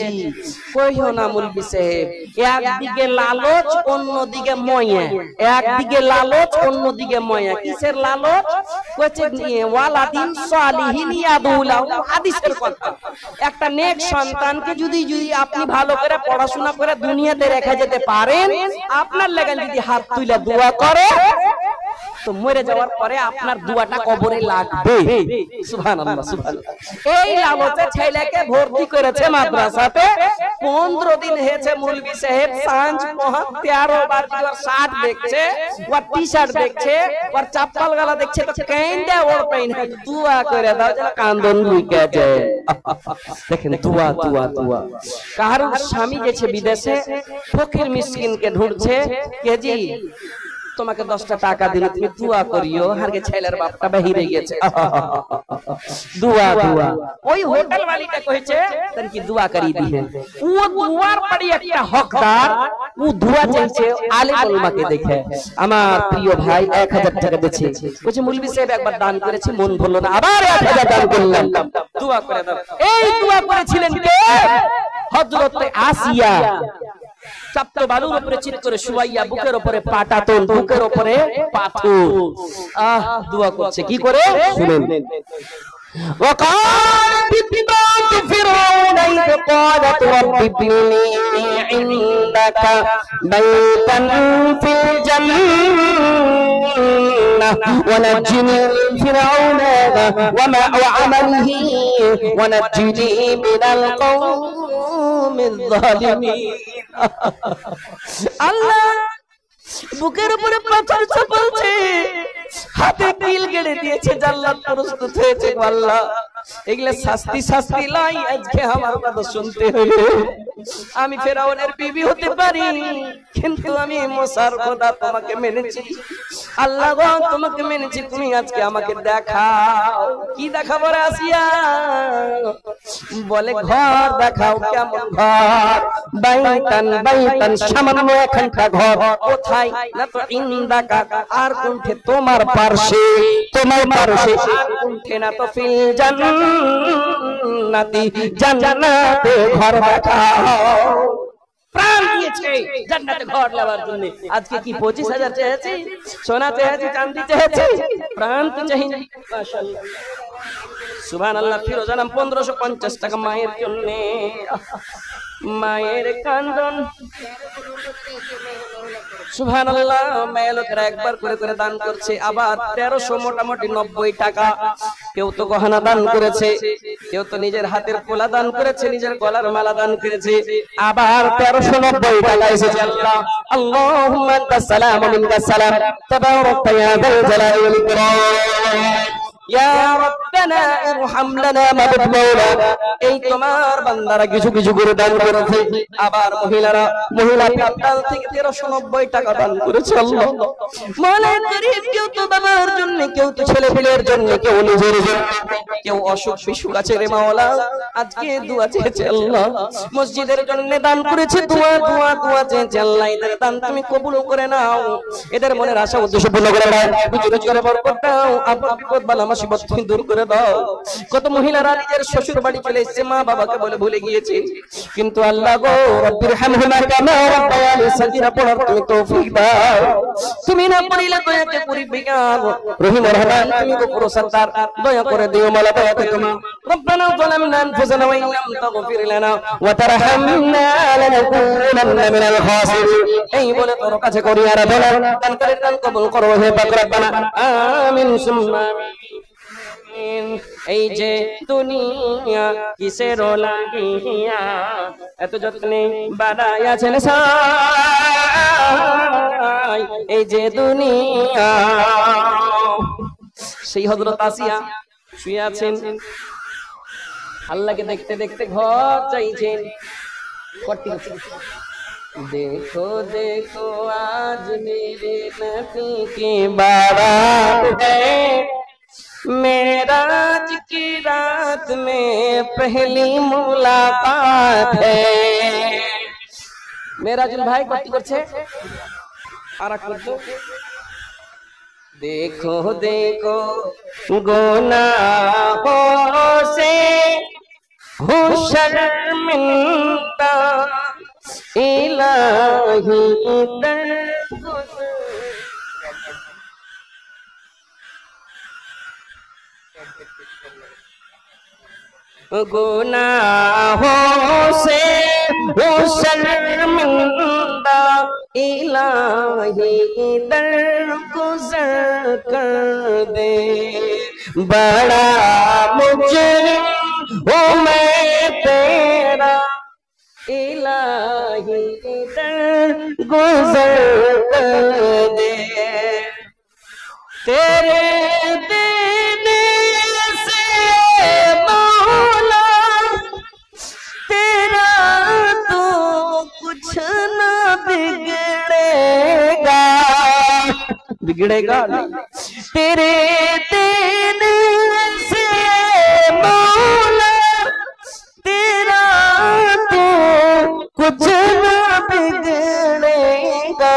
জি কইও না মুলবি সাহেব, একদিকে লালচ অন্যদিকে ময়া, একদিকে লালচ অন্যদিকে ময়া। কিসের লালচ? কইছে ওয়ালাদিন সালিহিন ইয়াদুলাহু, হাদিসের কথা। একটা নেক সন্তানকে যদি আপনি ভালো করে পড়াশোনা করে দুনিয়াতে রেখে যেতে পারেন, আপনার লাগা যদি হাত তুলে দোয়া করে তো মরে যাওয়ার পরে আপনার দোয়াটা কবরে লাগবে। সুবহানাল্লাহ সুবহানাল্লাহ। এই লালচে ছেলেকে ভর্তি করেছে মাদ্রাসাতে। 15 দিন হয়েছে মুলবি সাহেব সাঁঝ পহা 13 বার ওর শার্ট দেখছে, ওর টি-শার্ট দেখছে, ওর চপ্পল গলা দেখছে, তো কেন্দে ওর পাইন দোয়া করে দাও যেন কান্দন লুইকা যায়। দেখেন দোয়া দোয়া দোয়া। কারো স্বামী গেছে বিদেশে, ফকির মিসকিনকে ঢুঁড়ছে, কেজি তোমাকে 10টা টাকা দিল, তুমি দোয়া করিও, হারকে ছেলের বাপটা বাহিরে গেছে, দোয়া দোয়া। ওই হোটেল মালিকটা কইছে তন কি দোয়া করি দিহে, ও দোয়ার পড়ি একটা হকদার, ও দোয়া চাইছে আলেম উলামাকে দেখে। আমার প্রিয় ভাই 1000 টাকা দিয়েছে, কইছে মুলবি সাহেব একবার দান করেছি মন ভরলো না, আবার 1000 দান করলাম, দোয়া করে দাও। এই দোয়া করেছিলেন কে? হযরত আসিয়া। চাপ্ত বালুর উপরে চিত করে শুয়াইয়া, বুকের উপরে পাটাতন, বুকের উপরে পাথর, দোয়া করছে কি করে শুনেন। وقالت بنت فرعون إذ قالت رب ابن لي عندك بيتا في الجنة ونجني من فرعون وعمله ونجني من القوم الظالمين। আল্লাহ বুকের উপরে পাথর চাপাচ্ছে, হাতে কিল কেটে দিয়েছে, জাল্লাত প্রস্তুত হয়েছে। আল্লাহ এগুলা শাস্তি শাস্তি লাই, আজকে আমার কথা শুনতে হলো। আমি ফেরাউনের বিবি হতে পারি, কিন্তু আমি মুসার খোদা তোমাকে মেনেছি। আল্লাহ গো তোমাকে মেনেছি, তুমি আজকে আমাকে দেখাও। কি দেখাবো রে আসিয়া? বলে ঘর দেখাও। কেমন ঘর? বাইতান বাইতান, সামান্য একখানা ঘর। কোথায়? না তো ইন্দাকা, আর কোনঠে? তোমার পার্শ্বে, তোমার পার্শ্বে। আর কোনঠে? না তো ফিল জান্নাতি, জান্নাতে ঘর দেখাও। প্রাণ দিয়েছে জান্নাতে ঘর নেওয়ার জন্য। আজকে কি 25,000 চেয়েছি, সোনা চেয়েছি, চাঁদি চেয়েছি, প্রাণ তো চাই। মাশাআল্লাহ সুবহানাল্লাহ। ফিরোজানাম 1550 টাকা মায়ের জন্য। মায়ের কান্দন সুবহানাল্লাহ। মেয়ে লোকেরা একবার করে করে দান করছে, আবার 1300 মোটামুটি 90 টাকা। কেউ তো গহনা দান করেছে, কেউ তো নিজের হাতের পোলা দান করেছে, নিজের গলার মালা দান করেছে। আবার 1390 টাকা এসেছে। আল্লাহ আল্লাহুম্মা আনতাস সালাম ওয়া মিনকাস সালাম, তাবারাকতা ইয়া যাল জালালি ওয়াল ইকরাম। ইয়া রাব্বানা ইরহাম লানা মাবুদ মাওলানা। এই তোমার বান্দারা কিছু কিছু করে দান করেছে। আবার মহিলা প্যান্ডাল থেকে 1390 টাকা দান করেছে। আল্লাহ মাওলা করিম, কেউ তো বাবার জন্য, কেউ তো ছেলে পেলের জন্য, কেউ নিজের জন্য, কেউ অসুখ বিসুখ আছে রে মাওলা, আজকে দোয়া চেয়েছে। আল্লাহ মসজিদের জন্য দান করেছে, দোয়া দোয়া দোয়া চেয়েছে। আল্লাহ এদের দান তুমি কবুল করে নাও, এদের মনের আশা উদ্দেশ্য পূর্ণ করে নাও, রুজি করে বরকত দাও, আপদ বিপদ বালা মুসিবত তুমি দূর করে দাও। কত মহিলারা নিজের শ্বশুর বাড়ি চলে এসেছে, মা বাবাকে বলে ভুলে গিয়েছে, কিন্তু আল্লাহ গো রব্বির হামহুমা কামা রাব্বায়ানি সগীরা পড়ার তুমি তৌফিক দাও। তুমি না পড়িলে দয়াকে করিবে গান, রহিম রহমান তুমি গফুর সত্তার, দয়া করে দিও মাওলা, দয়া করে তোমা। রব্বানা যালামনা আনফুসানা ওয়া ইল্লাম তাগফির লানা ওয়া তারহামনা লানাকুনান্না মিনাল খাসিরিন। এই বলে তোর কাছে করি আরাধনা, দান করে দান কবুল করো হে পাক রব্বানা, আমিন সুম্মা আমিন। এই যে দুনিয়া কিসের লাগিয়া, এত যত্নে বানাইয়াছেন সাই। এই যে দুনিয়া, সেই হযরত আসিয়া শুয়ে আছেন, আল্লাহকে দেখতে দেখতে ঘর চাইছেন। देखो देखो आज मेरे नबी की बारात है, मेराज की रात में पहली मुलाकात है। मेराजुल भाई कत करছে আর এক করতে। देखो देखो गुनाहों से हो शर्मिंदा इलाही दर गुनाहों से वो शर्मिंदा इलाही दर गुज़र कर दे बड़ा मुजरिम हूँ मैं तेरा इलाही दर गुज़र कर दे तेरे देने से मौला तेरा तो कुछ ना बिगड़ेगा बिगड़ेगा तेरे देने से मौला तेरा तो कुछ ना बिगड़ेगा